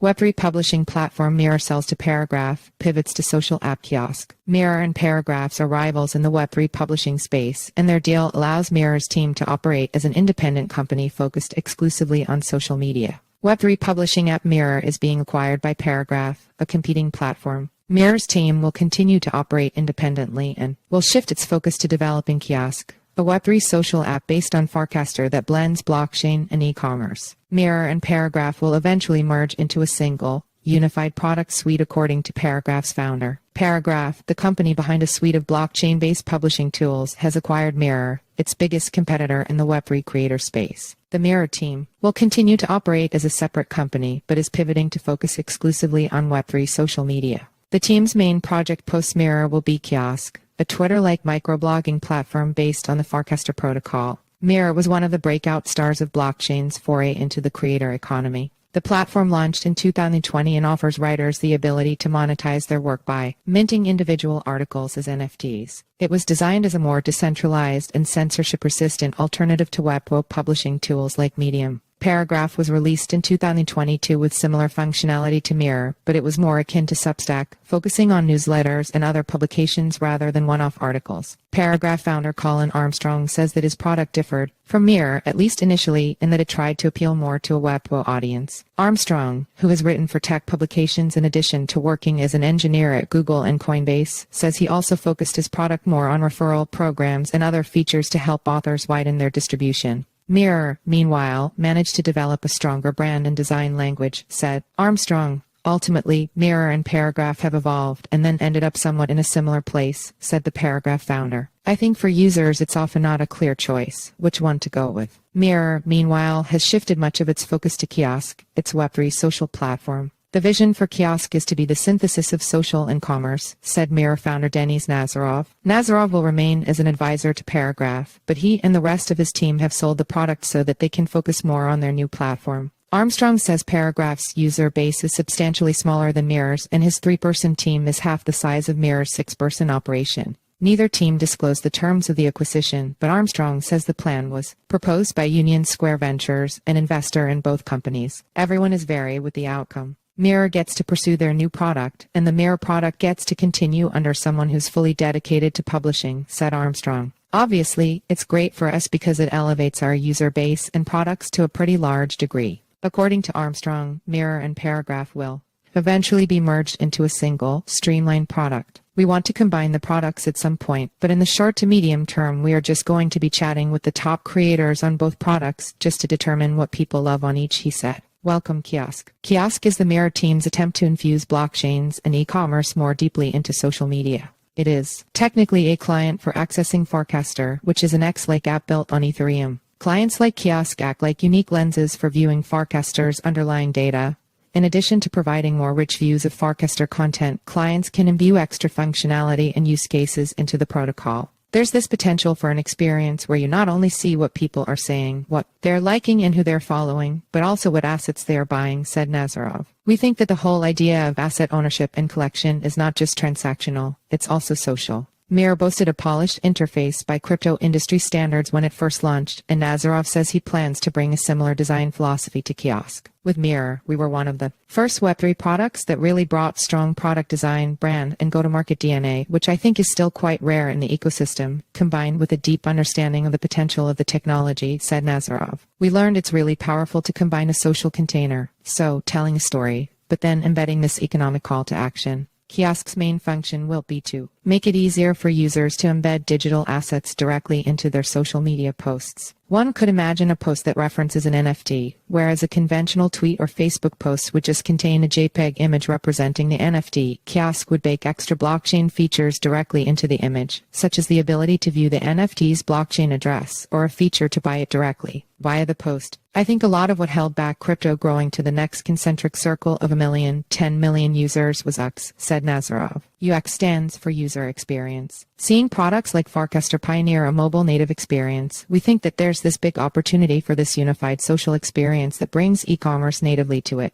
Web3 publishing platform Mirror sells to Paragraph, pivots to social app Kiosk. Mirror and Paragraphs are rivals in the Web3 publishing space, and their deal allows Mirror's team to operate as an independent company focused exclusively on social media. Web3 publishing app Mirror is being acquired by Paragraph, a competing platform. Mirror's team will continue to operate independently and will shift its focus to developing Kiosk, a Web3 social app based on Farcaster that blends blockchain and e-commerce. Mirror and Paragraph will eventually merge into a single, unified product suite according to Paragraph's founder. Paragraph, the company behind a suite of blockchain-based publishing tools, has acquired Mirror, its biggest competitor in the Web3 creator space. The Mirror team will continue to operate as a separate company but is pivoting to focus exclusively on Web3 social media. The team's main project post-Mirror will be Kiosk, a Twitter-like microblogging platform based on the Farcaster protocol. Mirror was one of the breakout stars of blockchain's foray into the creator economy. The platform launched in 2020 and offers writers the ability to monetize their work by minting individual articles as NFTs. It was designed as a more decentralized and censorship-resistant alternative to Web3 publishing tools like Medium. Paragraph was released in 2022 with similar functionality to Mirror, but it was more akin to Substack, focusing on newsletters and other publications rather than one-off articles. Paragraph founder Colin Armstrong says that his product differed from Mirror, at least initially, in that it tried to appeal more to a Web3 audience. Armstrong, who has written for tech publications in addition to working as an engineer at Google and Coinbase, says he also focused his product more on referral programs and other features to help authors widen their distribution. Mirror, meanwhile, managed to develop a stronger brand and design language, said Armstrong. Ultimately, Mirror and Paragraph have evolved and then ended up somewhat in a similar place, said the Paragraph founder. I think for users it's often not a clear choice which one to go with. Mirror, meanwhile, has shifted much of its focus to Kiosk, its Web3 social platform. The vision for Kiosk is to be the synthesis of social and commerce, said Mirror founder Denis Nazarov. Nazarov will remain as an advisor to Paragraph, but he and the rest of his team have sold the product so that they can focus more on their new platform. Armstrong says Paragraph's user base is substantially smaller than Mirror's, and his 3-person team is half the size of Mirror's 6-person operation. Neither team disclosed the terms of the acquisition, but Armstrong says the plan was proposed by Union Square Ventures, an investor in both companies. Everyone is wary with the outcome. Mirror gets to pursue their new product, and the Mirror product gets to continue under someone who's fully dedicated to publishing, said Armstrong. Obviously, it's great for us because it elevates our user base and products to a pretty large degree. According to Armstrong, Mirror and Paragraph will eventually be merged into a single, streamlined product. We want to combine the products at some point, but in the short to medium term we are just going to be chatting with the top creators on both products just to determine what people love on each, he said. Welcome Kiosk. Kiosk is the Mirror team's attempt to infuse blockchains and e-commerce more deeply into social media. It is technically a client for accessing Farcaster, which is an X-like app built on Ethereum. Clients like Kiosk act like unique lenses for viewing Farcaster's underlying data. In addition to providing more rich views of Farcaster content, clients can imbue extra functionality and use cases into the protocol. There's this potential for an experience where you not only see what people are saying, what they're liking and who they're following, but also what assets they are buying, said Nazarov. We think that the whole idea of asset ownership and collection is not just transactional, it's also social. Mirror boasted a polished interface by crypto industry standards when it first launched, and Nazarov says he plans to bring a similar design philosophy to Kiosk. With Mirror, we were one of the first Web3 products that really brought strong product design, brand, and go-to-market DNA, which I think is still quite rare in the ecosystem, combined with a deep understanding of the potential of the technology, said Nazarov. We learned it's really powerful to combine a social container, so telling a story, but then embedding this economic call to action. Kiosk's main function will be to make it easier for users to embed digital assets directly into their social media posts. One could imagine a post that references an NFT, whereas a conventional tweet or Facebook post would just contain a JPEG image representing the NFT. Kiosk would bake extra blockchain features directly into the image, such as the ability to view the NFT's blockchain address or a feature to buy it directly via the post. I think a lot of what held back crypto growing to the next concentric circle of 10 million users was UX, said Nazarov. UX stands for user experience. Seeing products like Farcaster pioneer a mobile native experience, we think that there's this big opportunity for this unified social experience that brings e-commerce natively to it.